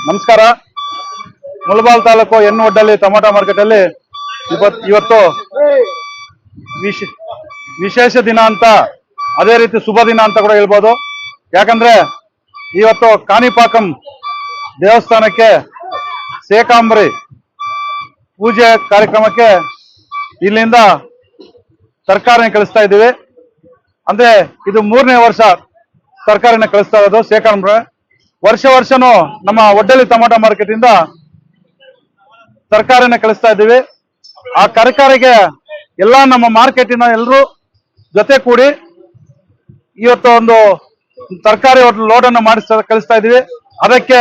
ನಮಸ್ಕಾರ. Mulbagal taluk ಎನ್ನೊಡ್ಡಲ್ಲಿ tomato market ಅಲ್ಲಿ ಇವತ್ತು ವಿಶೇಷ ದಿನ ಅಂತ, ಅದೇ ರೀತಿ ಶುಭ ದಿನ ಅಂತ ಕೂಡ ಹೇಳ್ಬೋದು. ಯಾಕಂದ್ರೆ ಇವತ್ತು ಕಾಣಿಪಾಕಂ ದೇವಸ್ಥಾನಕ್ಕೆ ಶೇಕಾಂಬರಿ ಪೂಜೆ ಕಾರ್ಯಕ್ರಮಕ್ಕೆ ಇಲ್ಲಿಂದ ತರಕಾರಿನ ಕಳಿಸ್ತಾ ಇದ್ದೀವಿ. ಅಂದ್ರೆ ಇದು 3ನೇ ವರ್ಷ ತರಕಾರಿನ ಕಳಿಸ್ತಾ ಇರೋದು. ಶೇಕಾಂಬರಿ ವರ್ಷನೂ ನಮ್ಮ ಒಡ್ಡಲ್ಲಿ ಟೊಮಾಟೊ ಮಾರ್ಕೆಟ್ ಇಂದ ತರಕಾರಿನ ಕಳಿಸ್ತಾ ಇದ್ದೀವಿ. ಆ ತರಕಾರಿಗೆ ಎಲ್ಲಾ ನಮ್ಮ ಮಾರ್ಕೆಟಿನ ಎಲ್ಲರೂ ಜೊತೆ ಕೂಡಿ ಇವತ್ತು ಒಂದು ತರಕಾರಿ ಲೋಡ್ ಅನ್ನು ಕಳಿಸ್ತಾ ಇದ್ದೀವಿ. ಅದಕ್ಕೆ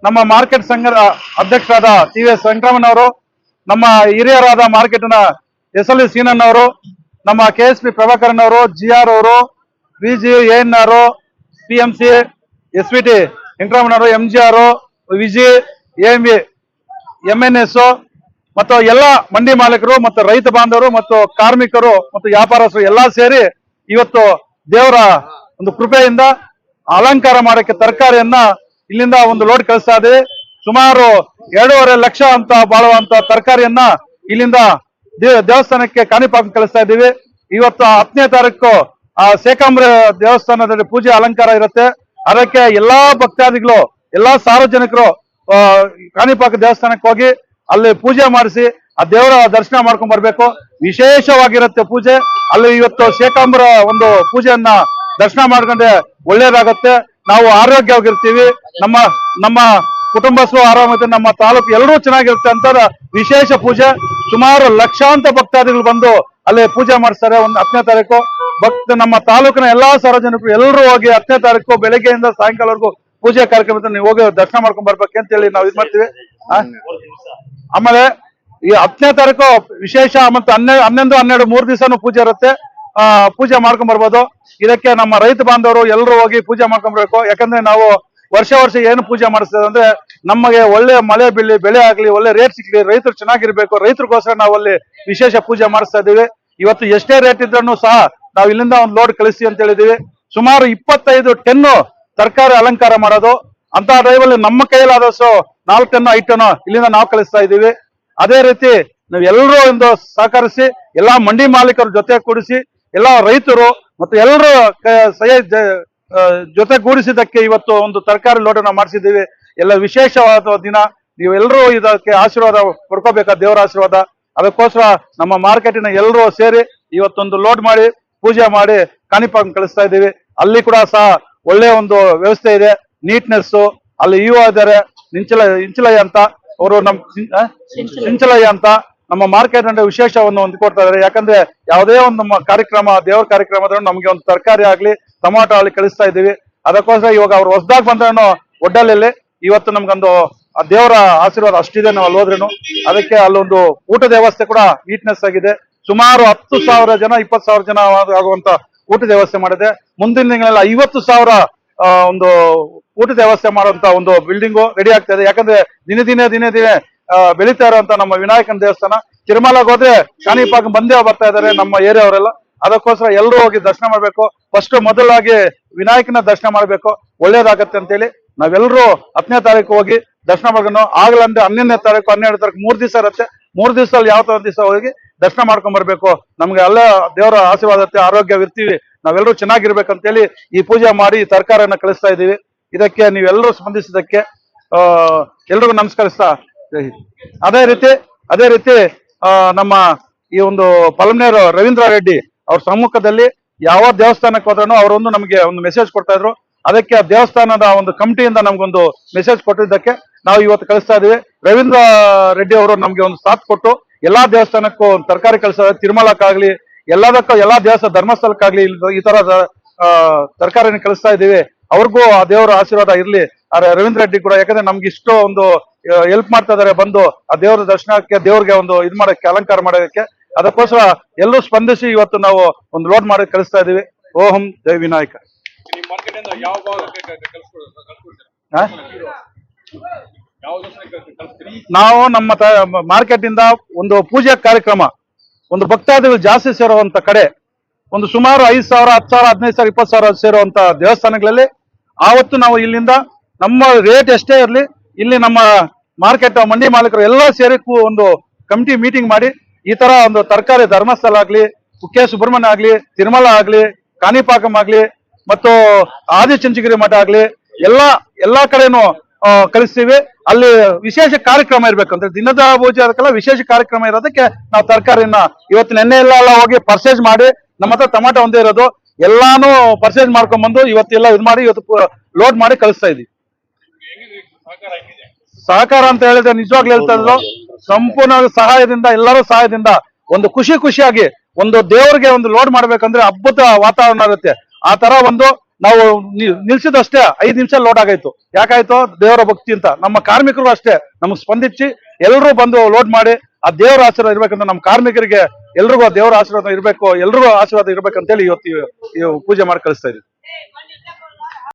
ನಮ್ಮ ಮಾರ್ಕೆಟ್ ಸಂಘದ ಅಧ್ಯಕ್ಷರಾದ ಟಿ.ವಿ.ಎಸ್. ವೆಂಕಟರಮಣವರು, ನಮ್ಮ ಹಿರಿಯರಾದ ಮಾರ್ಕೆಟ್ನ ಎಸ್.ಎಲ್.ವಿ. ಸೀನಣ್ಣವರು, ನಮ್ಮ ಕೆ.ಎಸ್.ಪಿ. ಪ್ರಭಾಕರನ್ ಅವರು, ಜಿ.ಆರ್. ಅವರು, ವಿ.ಜಿ. ಎನ್.ಆರ್., ಪಿ.ಎಂ.ಸಿ. ಎಸ್.ವಿ.ಟಿ. ವೆಂಕಟರಮಣವರು, ಎಂ.ಜಿ.ಆರ್., ವಿಜಿ, ಎಂ.ವಿ. ಎಂ.ಎನ್.ಎಸ್. ಮತ್ತು ಎಲ್ಲ ಮಂಡಿ ಮಾಲೀಕರು ಮತ್ತು ರೈತ ಬಾಂಧವರು ಮತ್ತು ಕಾರ್ಮಿಕರು ಮತ್ತು ವ್ಯಾಪಾರಸ್ಥರು ಎಲ್ಲ ಸೇರಿ ಇವತ್ತು ದೇವರ ಒಂದು ಕೃಪೆಯಿಂದ ಅಲಂಕಾರ ಮಾಡಕ್ಕೆ ತರಕಾರಿಯನ್ನ ಇಲ್ಲಿಂದ ಒಂದು ಲೋಡ್ ಕಳಿಸ್ತಾ ಇದ್ದೀವಿ. ಸುಮಾರು 2.5 ಲಕ್ಷ ಅಂತ ಬಾಳುವಂತ ತರಕಾರಿಯನ್ನ ಇಲ್ಲಿಂದ ದೇವಸ್ಥಾನಕ್ಕೆ ಕಾಣಿಪಾಕ ಕಳಿಸ್ತಾ ಇದ್ದೀವಿ. ಇವತ್ತು 10ನೇ ತಾರೀಕು ಆ ಶೇಕಾಂಬರಿ ದೇವಸ್ಥಾನದಲ್ಲಿ ಪೂಜೆ ಅಲಂಕಾರ ಇರುತ್ತೆ. ಅದಕ್ಕೆ ಎಲ್ಲಾ ಭಕ್ತಾದಿಗಳು, ಎಲ್ಲಾ ಸಾರ್ವಜನಿಕರು ಕಾಣಿಪಾಕ ದೇವಸ್ಥಾನಕ್ಕೆ ಹೋಗಿ ಅಲ್ಲಿ ಪೂಜೆ ಮಾಡಿಸಿ ಆ ದೇವರ ದರ್ಶನ ಮಾಡ್ಕೊಂಡ್ ಬರ್ಬೇಕು. ವಿಶೇಷವಾಗಿರುತ್ತೆ ಪೂಜೆ ಅಲ್ಲಿ. ಇವತ್ತು ಶೇಕಾಂಬರ ಒಂದು ಪೂಜೆಯನ್ನ ದರ್ಶನ ಮಾಡ್ಕೊಂಡ್ರೆ ಒಳ್ಳೇದಾಗತ್ತೆ. ನಾವು ಆರೋಗ್ಯವಾಗಿರ್ತೀವಿ, ನಮ್ಮ ಕುಟುಂಬಸ್ಥರು ಆರಾಮಿರುತ್ತೆ, ನಮ್ಮ ತಾಲೂಕು ಎಲ್ಲರೂ ಚೆನ್ನಾಗಿರುತ್ತೆ ಅಂತ ವಿಶೇಷ ಪೂಜೆ. ಸುಮಾರು ಲಕ್ಷಾಂತರ ಭಕ್ತಾದಿಗಳು ಬಂದು ಅಲ್ಲಿ ಪೂಜೆ ಮಾಡಿಸ್ತಾರೆ. 10ನೇ ತಾರೀಕು ನಮ್ಮ ತಾಲೂಕಿನ ಎಲ್ಲಾ ಸಾರ್ವಜನಿಕರು ಎಲ್ಲರೂ ಹೋಗಿ 10ನೇ ತಾರೀಕು ಬೆಳಗ್ಗೆಯಿಂದ ಸಾಯಂಕಾಲವರೆಗೂ ಪೂಜೆ ಕಾರ್ಯಕ್ರಮದ ನೀವು ಹೋಗಿ ದರ್ಶನ ಮಾಡ್ಕೊಂಡ್ ಬರ್ಬೇಕಂತ ಹೇಳಿ ನಾವು ಇದು ಮಾಡ್ತೀವಿ. ಆಮೇಲೆ ಈ 10ನೇ ತಾರೀಕು ವಿಶೇಷ, ಮತ್ತೆ 11, 12 3 ದಿವಸನೂ ಪೂಜೆ ಇರುತ್ತೆ. ಪೂಜೆ ಮಾಡ್ಕೊಂಡ್ ಬರ್ಬೋದು. ಇದಕ್ಕೆ ನಮ್ಮ ರೈತ ಬಾಂಧವರು ಎಲ್ಲರೂ ಹೋಗಿ ಪೂಜೆ ಮಾಡ್ಕೊಂಡ್ ಬರ್ಬೇಕು. ಯಾಕಂದ್ರೆ ನಾವು ವರ್ಷ ಏನು ಪೂಜೆ ಮಾಡಿಸ್ತೇವೆ ಅಂದ್ರೆ ನಮಗೆ ಒಳ್ಳೆ ಮಳೆ ಬೀಳಿ, ಬೆಳೆ ಆಗ್ಲಿ, ಒಳ್ಳೆ ರೇಟ್ ಸಿಗ್ಲಿ, ರೈತರು ಚೆನ್ನಾಗಿರ್ಬೇಕು, ರೈತರಿಗೋಸ್ಕರ ನಾವು ಅಲ್ಲಿ ವಿಶೇಷ ಪೂಜೆ ಮಾಡಿಸ್ತಾ ಇದೀವಿ. ಇವತ್ತು ಎಷ್ಟೇ ರೇಟ್ ಇದ್ರೂ ಸಹ ನಾವು ಇಲ್ಲಿಂದ ಒಂದು ಲೋಡ್ ಕಳಿಸಿ ಅಂತ ಹೇಳಿದೀವಿ. ಸುಮಾರು 25 ಟನ್ ತರಕಾರಿ ಅಲಂಕಾರ ಮಾಡೋದು ಅಂತ ಡ್ರೈವಲ್ಲಿ ನಮ್ಮ ಕೈಯಲ್ಲಾದಷ್ಟು 4 ಟನ್ 5 ಟನ್ ಇಲ್ಲಿಂದ ನಾವು ಕಳಿಸ್ತಾ ಇದ್ದೀವಿ. ಅದೇ ರೀತಿ ನಾವು ಎಲ್ಲರೂ ಒಂದು ಸಹಕರಿಸಿ ಎಲ್ಲಾ ಮಂಡಿ ಮಾಲೀಕರ ಜೊತೆ ಕೂಡಿಸಿ ಎಲ್ಲಾ ರೈತರು ಮತ್ತು ಎಲ್ಲರೂ ಜೊತೆಗೂಡಿಸಿದ್ದಕ್ಕೆ ಇವತ್ತು ಒಂದು ತರಕಾರಿ ಲೋಡ್ ಅನ್ನ ಮಾಡಿಸಿದ್ದೀವಿ. ಎಲ್ಲ ವಿಶೇಷವಾದ ದಿನ. ನೀವೆಲ್ಲರೂ ಇದಕ್ಕೆ ಆಶೀರ್ವಾದ ಪಡ್ಕೋಬೇಕಾದ ದೇವರ ಆಶೀರ್ವಾದ. ಅದಕ್ಕೋಸ್ಕರ ನಮ್ಮ ಮಾರ್ಕೆಟಿನ ಎಲ್ಲರೂ ಸೇರಿ ಇವತ್ತೊಂದು ಲೋಡ್ ಮಾಡಿ ಪೂಜೆ ಮಾಡಿ ಕಾಣಿಪಾಕ ಕಳಿಸ್ತಾ ಇದ್ದೀವಿ. ಅಲ್ಲಿ ಕೂಡ ಸಹ ಒಳ್ಳೆ ಒಂದು ವ್ಯವಸ್ಥೆ ಇದೆ, ನೀಟ್ನೆಸ್. ಅಲ್ಲಿ ಇದ್ದಾರೆ ಇಂಚಲಯ್ಯ ಅಂತ, ಅವರು ಇಂಚಲಯ್ಯ ಅಂತ ನಮ್ಮ ಮಾರ್ಕೆಟ್ ಅಂದ್ರೆ ವಿಶೇಷವನ್ನು ಹೊಂದ್ಕೊಡ್ತಾ ಇದಾರೆ. ಯಾಕಂದ್ರೆ ಯಾವುದೇ ಒಂದು ನಮ್ಮ ಕಾರ್ಯಕ್ರಮ, ದೇವರ ಕಾರ್ಯಕ್ರಮ ನಮ್ಗೆ ಒಂದು ತರಕಾರಿ ಆಗ್ಲಿ, ಟೊಮಾಟೊ ಆಗ್ಲಿ ಕಳಿಸ್ತಾ ಇದ್ದೀವಿ. ಅದಕ್ಕೋಸ್ಕರ ಇವಾಗ ಅವ್ರು ಹೊಸದಾಗಿ ಬಂದ್ರೂ ಒಡ್ಡಲ್ಲಿ ಇವತ್ತು ನಮ್ಗೊಂದು ಆ ದೇವರ ಆಶೀರ್ವಾದ ಅಷ್ಟಿದೆ. ನಾವು ಅಲ್ಲಿ ಹೋದ್ರೇನು ಅದಕ್ಕೆ ಅಲ್ಲೊಂದು ಊಟದ ವ್ಯವಸ್ಥೆ ಕೂಡ ನೀಟ್ನೆಸ್ ಆಗಿದೆ. ಸುಮಾರು 10,000 ಜನ 20,000 ಜನ ಆಗುವಂತ ಊಟದ ವ್ಯವಸ್ಥೆ ಮಾಡಿದೆ. ಮುಂದಿನ ದಿನಗಳಲ್ಲಿ 50,000 ಒಂದು ಊಟದ ವ್ಯವಸ್ಥೆ ಮಾಡುವಂತ ಒಂದು ಬಿಲ್ಡಿಂಗು ರೆಡಿ ಆಗ್ತಾ ಇದೆ. ಯಾಕಂದ್ರೆ ದಿನೇ ಬೆಳೀತಾ ಇರುವಂತ ನಮ್ಮ ವಿನಾಯಕನ ದೇವಸ್ಥಾನ. ತಿರುಮಲಗೆ ಹೋದ್ರೆ ಕಾಣಿಪಾಕ ಬಂದೇ ಬರ್ತಾ ಇದಾರೆ ನಮ್ಮ ಏರಿಯಾವರೆಲ್ಲ. ಅದಕ್ಕೋಸ್ಕರ ಎಲ್ಲರೂ ಹೋಗಿ ದರ್ಶನ ಮಾಡ್ಬೇಕು. ಫಸ್ಟ್ ಮೊದಲಾಗಿ ವಿನಾಯಕನ ದರ್ಶನ ಮಾಡ್ಬೇಕು, ಒಳ್ಳೇದಾಗತ್ತೆ ಅಂತೇಳಿ ನಾವೆಲ್ಲರೂ 10ನೇ ತಾರೀಕು ಹೋಗಿ ದರ್ಶನ ಮಾಡ್ಕೊಂಡು, ಆಗ್ಲಂದ್ರೆ 11ನೇ ತಾರೀಕು 12ನೇ ತಾರೀಕು 3 ದಿವಸ ಇರುತ್ತೆ. 3 ದಿವಸದಲ್ಲಿ ಯಾವ ದಿವಸ ಹೋಗಿ ದರ್ಶನ ಮಾಡ್ಕೊಂಡ್ ಬರ್ಬೇಕು. ನಮ್ಗೆ ಅಲ್ಲೇ ದೇವರ ಆಶೀರ್ವಾದ ಇರುತ್ತೆ, ಆರೋಗ್ಯವಿರ್ತೀವಿ, ನಾವೆಲ್ಲರೂ ಚೆನ್ನಾಗಿರ್ಬೇಕಂತೇಳಿ ಈ ಪೂಜೆ ಮಾಡಿ ಈ ತರಕಾರಿಯನ್ನ ಕಳಿಸ್ತಾ ಇದ್ದೀವಿ. ಇದಕ್ಕೆ ನೀವೆಲ್ಲರೂ ಸ್ಪಂದಿಸಿದ್ದಕ್ಕೆ ಎಲ್ರಿಗೂ ನಮಸ್ಕರಿಸ್ತಾ. ಅದೇ ರೀತಿ ನಮ್ಮ ಈ ಒಂದು ಪಲಮ್ನೇರು ರವೀಂದ್ರ ರೆಡ್ಡಿ ಅವ್ರ ಸಮ್ಮುಖದಲ್ಲಿ ಯಾವ ದೇವಸ್ಥಾನಕ್ಕೆ ಹೋದ್ರೂ ಅವರೊಂದು ನಮಗೆ ಒಂದು ಮೆಸೇಜ್ ಕೊಡ್ತಾ ಇದ್ರು. ಅದಕ್ಕೆ ಆ ದೇವಸ್ಥಾನದ ಒಂದು ಕಮಿಟಿಯಿಂದ ನಮ್ಗೊಂದು ಮೆಸೇಜ್ ಕೊಟ್ಟಿದ್ದಕ್ಕೆ ನಾವು ಇವತ್ತು ಕಳಿಸ್ತಾ ಇದೀವಿ. ರವೀಂದ್ರ ರೆಡ್ಡಿ ಅವರು ನಮ್ಗೆ ಒಂದು ಸಾಥ್ ಕೊಟ್ಟು ಎಲ್ಲಾ ದೇವಸ್ಥಾನಕ್ಕೂ ತರಕಾರಿ ಕಳಿಸ್ತಾರೆ. ತಿರುಮಲಕ್ಕಾಗ್ಲಿ, ಎಲ್ಲದಕ್ಕೂ ಎಲ್ಲಾ ದೇವಸ್ಥಾನ ಧರ್ಮಸ್ಥಳಕ್ಕಾಗ್ಲಿ ಈ ತರ ತರಕಾರಿನ ಕಳಿಸ್ತಾ ಇದೀವಿ. ಅವ್ರಿಗೂ ಆ ದೇವರ ಆಶೀರ್ವಾದ ಇರ್ಲಿ. ರವೀಂದ್ರ ರೆಡ್ಡಿ ಕೂಡ, ಯಾಕಂದ್ರೆ ನಮ್ಗೆ ಇಷ್ಟು ಒಂದು ಹೆಲ್ಪ್ ಮಾಡ್ತಾ ಇದಾರೆ ಬಂದು ಆ ದೇವರ ದರ್ಶನಕ್ಕೆ, ದೇವ್ರಿಗೆ ಒಂದು ಇದು ಮಾಡಕ್ಕೆ, ಅಲಂಕಾರ ಮಾಡೋದಕ್ಕೆ. ಅದಕ್ಕೋಸ್ಕರ ಎಲ್ಲರೂ ಸ್ಪಂದಿಸಿ ಇವತ್ತು ನಾವು ಒಂದು ಲೋಡ್ ಮಾಡಿ ಕಳಿಸ್ತಾ ಇದೀವಿ. ಓಂ ಜೈ ವಿನಾಯಕ. ನಾವು ನಮ್ಮ ಮಾರ್ಕೆಟ್ ಇಂದ ಒಂದು ಪೂಜೆ ಕಾರ್ಯಕ್ರಮ, ಒಂದು ಭಕ್ತಾದಿಗಳು ಜಾಸ್ತಿ ಸೇರುವಂತ ಕಡೆ, ಒಂದು ಸುಮಾರು 5,000, 10,000, 15,000, 20,000 ಸೇರುವಂತ ದೇವಸ್ಥಾನಗಳಲ್ಲಿ ಆವತ್ತು ನಾವು ಇಲ್ಲಿಂದ ನಮ್ಮ ರೇಟ್ ಎಷ್ಟೇ ಇರಲಿ ಇಲ್ಲಿ ನಮ್ಮ ಮಾರ್ಕೆಟ್ ಮಂಡಿ ಮಾಲೀಕರು ಎಲ್ಲ ಸೇರಿ ಒಂದು ಕಮಿಟಿ ಮೀಟಿಂಗ್ ಮಾಡಿ ಈ ತರ ಒಂದು ತರಕಾರಿ ಧರ್ಮಸ್ಥಳ ಆಗ್ಲಿ, ಕುಕ್ಕೆ ಸುಬ್ರಹ್ಮಣ್ಯ ಆಗ್ಲಿ, ತಿರುಮಲ ಆಗ್ಲಿ, ಕಾಣಿಪಾಕಂ ಆಗ್ಲಿ ಮತ್ತು ಆದಿಚುಂಚನಗಿರಿ ಮಠ ಆಗ್ಲಿ ಎಲ್ಲಾ ಕಡೆನೂ ಕಳಿಸ್ತೀವಿ. ಅಲ್ಲಿ ವಿಶೇಷ ಕಾರ್ಯಕ್ರಮ ಇರ್ಬೇಕಂದ್ರೆ ದಿನದ ಪೂಜೆಲ್ಲ ವಿಶೇಷ ಕಾರ್ಯಕ್ರಮ ಇರೋದಕ್ಕೆ ನಾವು ತರಕಾರಿನ ಇವತ್ತು ನೆನ್ನೆ ಎಲ್ಲ ಹೋಗಿ ಪರ್ಚೇಸ್ ಮಾಡಿ, ನಮ್ಮ ಹತ್ರ ಟೊಮಾಟೊ ಒಂದೇ ಇರೋದು, ಎಲ್ಲಾನು ಪರ್ಚೇಸ್ ಮಾಡ್ಕೊಂಡ್ ಬಂದು ಇವತ್ತೆಲ್ಲ ಇದು ಮಾಡಿ ಇವತ್ತು ಲೋಡ್ ಮಾಡಿ ಕಳಿಸ್ತಾ ಇದೀವಿ. ಸಹಕಾರ ಅಂತ ಹೇಳಿದ್ರೆ ನಿಜವಾಗ್ಲೂ ಹೇಳ್ತಾ ಇದ್ರು, ಸಂಪೂರ್ಣ ಸಹಾಯದಿಂದ ಎಲ್ಲರೂ ಸಹಾಯದಿಂದ ಒಂದು ಖುಷಿಯಾಗಿ ಒಂದು ದೇವರಿಗೆ ಒಂದು ಲೋಡ್ ಮಾಡ್ಬೇಕಂದ್ರೆ ಅದ್ಭುತ ವಾತಾವರಣ ಇರುತ್ತೆ. ಆ ತರ ಒಂದು ನಾವು ನಿಲ್ಸಿದಷ್ಟೇ 5 ನಿಮಿಷ ಲೋಡ್ ಆಗಾಯ್ತು. ಯಾಕಾಯ್ತು? ದೇವರ ಭಕ್ತಿ ಅಂತ. ನಮ್ಮ ಕಾರ್ಮಿಕರು ಅಷ್ಟೇ ನಮ್ಗೆ ಸ್ಪಂದಿಸಿ ಎಲ್ಲರೂ ಬಂದು ಲೋಡ್ ಮಾಡಿ ಆ ದೇವರ ಆಶೀರ್ವಾದ ಇರ್ಬೇಕಂತ ನಮ್ಮ ಕಾರ್ಮಿಕರಿಗೆ ಎಲ್ರಿಗೂ ದೇವರ ಆಶೀರ್ವಾದ ಇರ್ಬೇಕು, ಎಲ್ರಿಗೂ ಆಶೀರ್ವಾದ ಇರ್ಬೇಕಂತೇಳಿ ಇವತ್ತು ಪೂಜೆ ಮಾಡಿ ಕಳಿಸ್ತಾ ಇದೀವಿ.